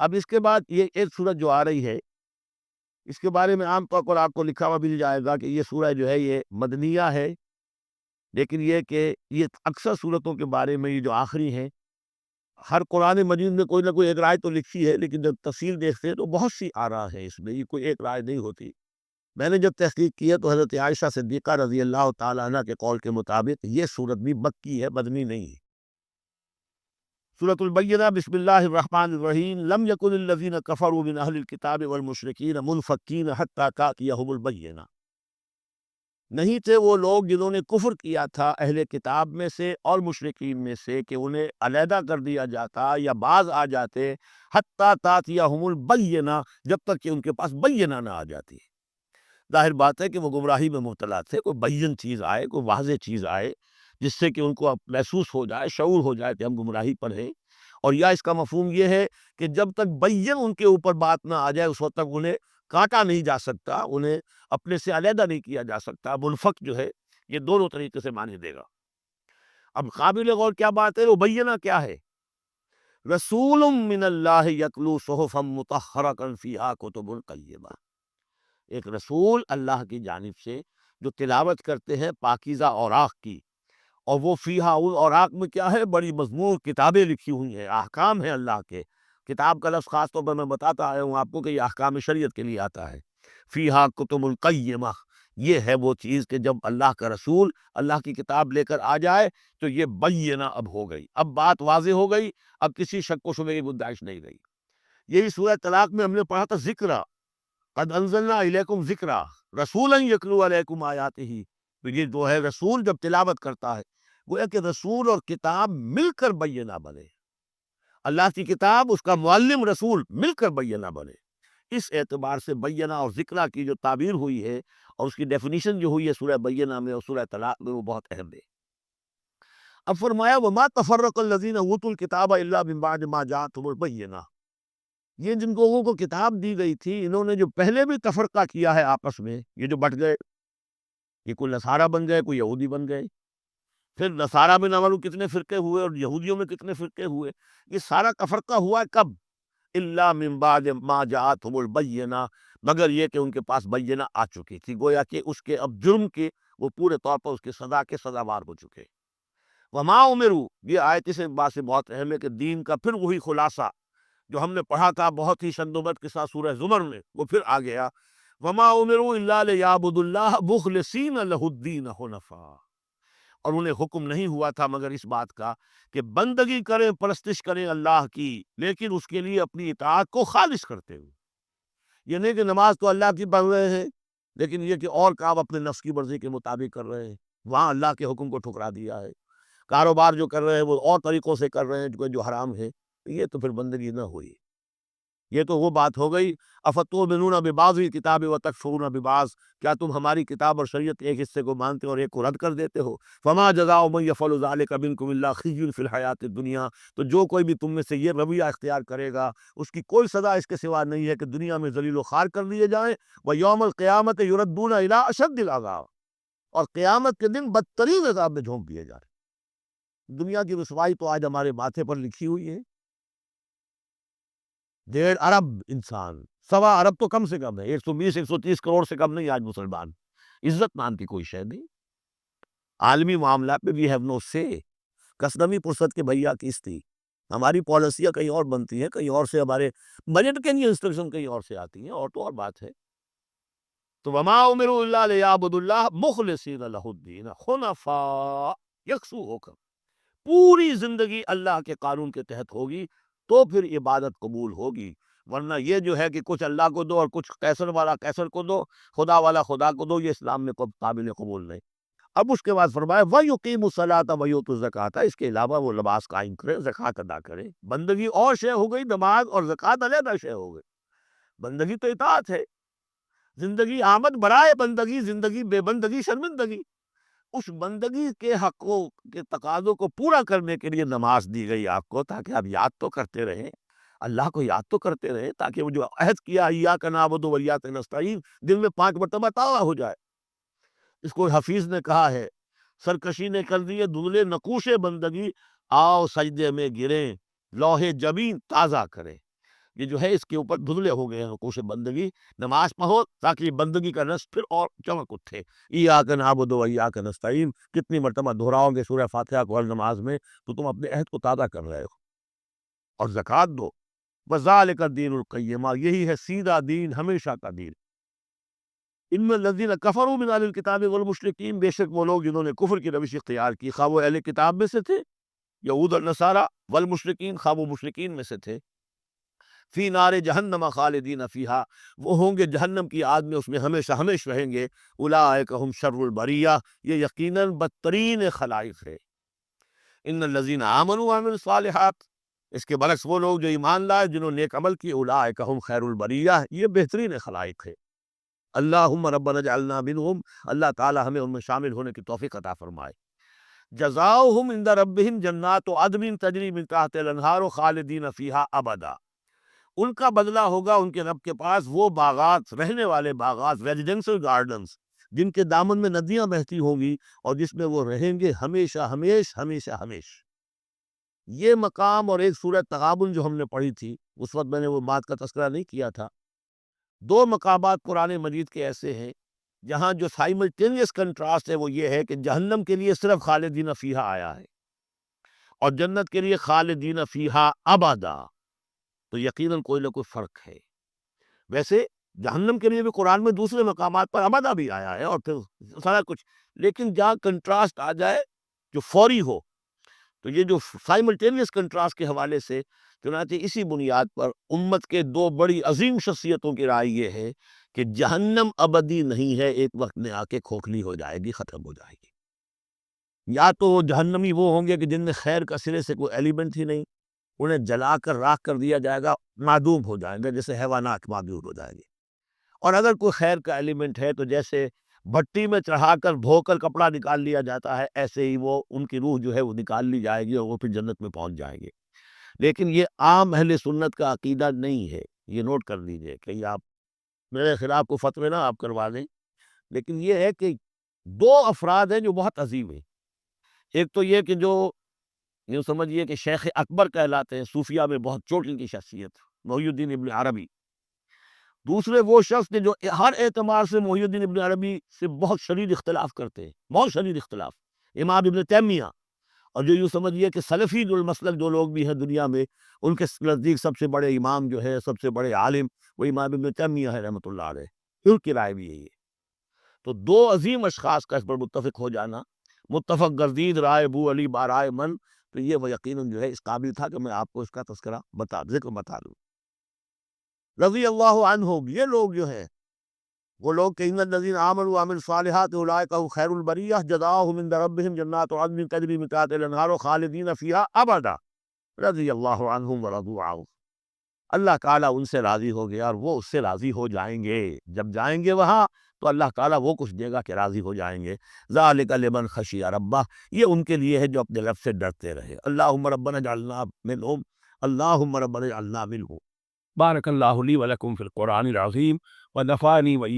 اب اس کے بعد یہ ایک سورت جو آ رہی ہے، اس کے بارے میں عام طور پر آپ کو لکھا ہوا مل جائے گا کہ یہ سورہ جو ہے یہ مدنیہ ہے، لیکن یہ کہ یہ اکثر سورتوں کے بارے میں یہ جو آخری ہیں، ہر قرآن مجید میں کوئی نہ کوئی ایک رائے تو لکھی ہے، لیکن جب تفصیل دیکھتے ہیں تو بہت سی آراء ہے اس میں، یہ کوئی ایک رائے نہیں ہوتی۔ میں نے جب تحقیق کی ہے تو حضرت عائشہ صدیقہ رضی اللہ تعالیٰ عنہ کے قول کے مطابق یہ سورت بھی مکی ہے، مدنی نہیں ہے۔ سورۃ البینہ، بسم اللہ الرحمن الرحیم، لم یکن الذین کفروا من اہل الکتاب والمشرکین منفکین حتی تأتیہم البینہ، نہیں تھے وہ لوگ جنہوں نے کفر کیا تھا اہل کتاب میں سے اور مشرکین میں سے کہ انہیں علیحدہ کر دیا جاتا یا باز آ جاتے، حتی تأتیہم البینہ، جب تک کہ ان کے پاس بینہ نہ آ جاتی۔ ظاہر بات ہے کہ وہ گمراہی میں مبتلا تھے، کوئی بین چیز آئے، کوئی واضح چیز آئے جس سے کہ ان کو اب محسوس ہو جائے، شعور ہو جائے کہ ہم گمراہی پر ہیں۔ اور یا اس کا مفہوم یہ ہے کہ جب تک بین ان کے اوپر بات نہ آ جائے اس وقت تک انہیں کاٹا نہیں جا سکتا، انہیں اپنے سے علیحدہ نہیں کیا جا سکتا۔ منفک جو ہے یہ دونوں طریقے سے معنی دے گا۔ اب قابل غور کیا بات ہے، وہ بینہ کیا ہے؟ رسول من اللہ یتلو صحفا مطہرۃ فیہا کتب قیمہ، ایک رسول اللہ کی جانب سے جو تلاوت کرتے ہیں پاکیزہ اوراق کی، اور وہ فیہا، ان اوراق میں کیا ہے؟ بڑی مضمون کتابیں لکھی ہوئی ہیں، احکام ہیں اللہ کے۔ کتاب کا لفظ خاص طور پر میں بتاتا آیا ہوں آپ کو کہ یہ احکام شریعت کے لیے آتا ہے۔ فیہا کتب القیمہ، یہ ہے وہ چیز کہ جب اللہ کا رسول اللہ کی کتاب لے کر آ جائے تو یہ بینہ اب ہو گئی، اب بات واضح ہو گئی، اب کسی شک و شبے کی گنجائش نہیں رہی۔ یہی سورہ طلاق میں ہم نے پڑھا تھا ذکرہ، قد انزلنا الیکم ذکرا رسولا یتلو علیکم آیاتہ، تو یہ جو ہے رسول جب تلاوت کرتا ہے، وہ ہے کہ رسول اور کتاب مل کر بینہ بنے، اللہ کی کتاب، اس کا معلم رسول مل کر بینہ بنے۔ اس اعتبار سے بینہ اور ذکرہ کی جو تعبیر ہوئی ہے اور اس کی ڈیفینیشن جو ہوئی ہے سورہ بینہ میں اور سورہ طلاق میں، وہ بہت اہم ہے۔ اب فرمایا وما تفرق الذین اوتوا الکتاب الا من بعد ما جاءتهم البینہ، یہ جن لوگوں کو کتاب دی گئی تھی انہوں نے جو پہلے بھی تفرقہ کیا ہے آپس میں، یہ جو بٹ گئے، یہ کوئی نصارہ بن گئے، کوئی یہودی بن گئے، پھر نصارہ میں نہ معلوم کتنے فرقے ہوئے اور یہودیوں میں کتنے فرقے ہوئے، یہ سارا تفرقہ ہوا ہے کب؟ الا من بعد ما جاءتهم البینہ، مگر یہ کہ ان کے پاس بینہ آ چکی تھی، گویا کہ اس کے اب جرم کے وہ پورے طور پر اس کی سزا کے سزاوار ہو چکے۔ وما امروا، یہ آیت اس بات سے بہت اہم ہے کہ دین کا پھر وہی خلاصہ جو ہم نے پڑھا تھا بہت ہی شندوبت کے ساتھ سورہ زمر میں، وہ پھر آ گیا، وما امروا الا لیعبدوا اللہ مخلصین لہ الدین حنفاء، اور انہیں حکم نہیں ہوا تھا مگر اس بات کا کہ بندگی کریں، پرستش کریں اللہ کی، لیکن اس کے لیے اپنی اطاعت کو خالص کرتے ہوئے۔ یہ نہیں کہ نماز تو اللہ کی پڑھ رہے ہیں لیکن یہ کہ اور کام اپنے نفس کی مرضی کے مطابق کر رہے ہیں، وہاں اللہ کے حکم کو ٹھکرا دیا ہے۔ کاروبار جو کر رہے ہیں وہ اور طریقوں سے کر رہے ہیں جو حرام ہے، یہ تو پھر بندگی نہ ہوئی۔ یہ تو وہ بات ہو گئی، افتؤمنون ببعض الکتاب وتکفرون ببعض، کیا تم ہماری کتاب اور شریعت ایک حصے کو مانتے اور ایک کو رد کر دیتے ہو؟ فما جزاء من یفعل ذلک منکم الا خزی فی الحیاۃ الدنیا، تو جو کوئی بھی تم میں سے یہ رویہ اختیار کرے گا اس کی کوئی سزا اس کے سوا نہیں ہے کہ دنیا میں ذلیل و خوار کر دیے جائیں، ویوم القیامت یردون الی اشد العذاب، اور قیامت کے دن بدترین عذاب میں جھونک دیے جائیں۔ دنیا کی رسوائی تو آج ہمارے ماتھے پر لکھی ہوئی ہے۔ 1.5 ارب انسان، 1.25 ارب تو کم سے کم ہے، 120 130 کروڑ سے کم نہیں آج مسلمان، عزت نام کی کوئی شے نہیں۔ عالمی معاملات میں وی ہیو نو سے، کسٹمی پرست کے بھیا کس تھی، ہماری پالیسیاں کہیں اور بنتی ہیں، کہیں اور سے ہمارے بجٹ کے لیے انسٹرکشن کہیں اور سے آتی ہیں، اور تو اور بات ہے۔ تو وما امروا الا لیعبدوا اللہ مخلصین لہ الدین حنفاء، یکسو ہو کر پوری زندگی اللہ کے قانون کے تحت ہوگی تو پھر عبادت قبول ہوگی، ورنہ یہ جو ہے کہ کچھ اللہ کو دو اور کچھ قیصر والا قیصر کو دو، خدا والا خدا کو دو، یہ اسلام میں قابل قبول نہیں۔ اب اس کے بعد فرمایا وَيُقِيمُ الصَّلَاةَ وَيُؤْتُوا الزَّكَاةَ، اس کے علاوہ وہ نماز قائم کرے، زکوٰۃ ادا کرے۔ بندگی اور شے ہو گئی، نماز اور زکوٰۃ علیحدہ شے ہو گئی۔ بندگی تو اطاعت ہے، زندگی آمد برائے بندگی، زندگی بے بندگی شرمندگی۔ اس بندگی کے حقوں کے تقاضوں کو پورا کرنے کے لیے نماز دی گئی آپ کو، تاکہ آپ یاد تو کرتے رہیں، اللہ کو یاد تو کرتے رہیں، تاکہ وہ جو عہد کیا ایاک نعبد و ایاک نستعین دل میں 5 مرتبہ تازہ ہو جائے۔ اس کو حفیظ نے کہا ہے، سرکشی نے کر دیے دھلے نقوش بندگی، آؤ سجدے میں گریں، لوح جبین تازہ کریں۔ یہ جو ہے اس کے اوپر دھندلے ہو گئے ہیں رکوع سے بندگی. نماز پڑھو تاکہ یہ بندگی کا رس پھر اور چمک اٹھے. ایاک نعبد و ایاک نستعین کتنی مرتبہ دہراؤ گے سورہ فاتحہ کو ہر نماز میں تو تم اپنے عہد کو تازہ کر رہے ہو. اور زکوٰۃ دو. وذالک الدین القیمہ یہی ہے سیدھا دین ہمیشہ کا دین. ان الذین کفروا من اہل الکتاب والمشرکین بے شک وہ لوگ جنہوں نے کفر کی روش اختیار کی خواہ وہ اہل کتاب میں سے تھے یہود اور نصارہ والمشرکین خواہ وہ مشرکین میں سے تھے. فی نار جہنم خالدین فیہا وہ ہوں گے جہنم کی آگ میں اس میں ہمیشہ ہمیش رہیں گے. اولئک ہم شر البریہ یہ یقیناً بدترین خلائق ہے. ان الذین آمنوا وعملوا الصالحات اس کے برعکس وہ لوگ جو ایمان لائے جنہوں نے نیک عمل کی اولئک ہم خیر البریہ یہ بہترین خلائق ہے. اللہم ربنا اجعلنا منہم اللہ تعالی ہمیں ان میں شامل ہونے کی توفیق عطا فرمائے. جزاؤہم عند ربہم جنات عدن تجری من تحتہا الانہار خالدین فیہا ابدا ان کا بدلہ ہوگا ان کے رب کے پاس وہ باغات رہنے والے باغات ریزیڈینشل گارڈنز جن کے دامن میں ندیاں بہتی ہوں گی اور جس میں وہ رہیں گے ہمیشہ ہمیش ہمیشہ ہمیش. یہ مقام اور ایک سورۃ تغابن جو ہم نے پڑھی تھی اس وقت میں نے وہ بات کا تذکرہ نہیں کیا تھا. دو مقامات قرآن مجید کے ایسے ہیں جہاں جو سائملٹینیس کنٹراسٹ ہے وہ یہ ہے کہ جہنم کے لیے صرف خالدین فیہا آیا ہے اور جنت کے لیے خالدین فیہا ابدا. تو یقیناً کوئی نہ کوئی فرق ہے. ویسے جہنم کے لیے بھی قرآن میں دوسرے مقامات پر ابدا بھی آیا ہے اور پھر سارا کچھ، لیکن جہاں کنٹراسٹ آ جائے جو فوری ہو تو یہ جو سائملٹینیس کنٹراسٹ کے حوالے سے چنانچہ اسی بنیاد پر امت کے دو بڑی عظیم شخصیتوں کی رائے یہ ہے کہ جہنم ابدی نہیں ہے، ایک وقت میں آ کے کھوکھلی ہو جائے گی، ختم ہو جائے گی. یا تو وہ جہنمی وہ ہوں گے کہ جن میں خیر کا سرے سے کوئی ایلیمنٹ ہی نہیں، انہیں جلا کر راکھ کر دیا جائے گا، معدوم ہو جائیں گے جیسے حیوانات معدوم ہو جائیں گے. اور اگر کوئی خیر کا ایلیمنٹ ہے تو جیسے بھٹی میں چڑھا کر دھو کر کپڑا نکال لیا جاتا ہے ایسے ہی وہ ان کی روح جو ہے وہ نکال لی جائے گی اور وہ پھر جنت میں پہنچ جائیں گے. لیکن یہ عام اہل سنت کا عقیدہ نہیں ہے، یہ نوٹ کر لیجئے. کہیں آپ میرے خلاف کو فتوے نہ آپ کروا دیں، لیکن یہ ہے کہ دو افراد ہیں جو بہت عظیم ہیں. ایک تو یہ کہ جو یوں سمجھیے کہ شیخ اکبر کہلاتے ہیں، صوفیہ میں بہت چوٹی کی شخصیت، محی الدین ابن عربی. دوسرے وہ شخص نے جو ہر اعتبار سے محی الدین ابن عربی سے بہت شدید اختلاف کرتے ہیں، بہت شدید اختلاف، امام ابن تیمیہ. اور جو یوں سمجھیے کہ سلفی جو المسلک جو لوگ بھی ہیں دنیا میں ان کے نزدیک سب سے بڑے امام جو ہے سب سے بڑے عالم وہ امام ابن تیمیہ ہے رحمۃ اللہ علیہ، ان کی رائے بھی یہی ہے. تو دو عظیم اشخاص کا اس پر متفق ہو جانا، متفق گردید رائے بو علی بارائے من، تو یہ وہ یقیناً جو ہے اس قابل تھا کہ میں آپ کو اس کا تذکرہ ذکر بتا دوں. رضی اللہ عنہ یہ لوگ جو ہیں وہ لوگ کہ ان الذین آمنوا وعملوا الصالحات اولئک هم خیر البریہ جزاؤہم عند ربہم جنات عدن تجری من تحتہا الانہار خالدین فیہا ابدا رضی اللہ عنہم ورضوا عنہ. اللہ تعالیٰ ان سے راضی ہو گیا اور وہ اس سے راضی ہو جائیں گے. جب جائیں گے وہاں تو اللہ تعالیٰ وہ کچھ دے گا کہ راضی ہو جائیں گے. ذالک لمن خشی ربہ یہ ان کے لیے ہے جو اپنے رب سے ڈرتے رہے. اللہم ربنا اجعلنا منہم اللہم ربنا اجعلنا منہم. بارک اللہ لی ولکم فی القرآن العظیم ونفعنی و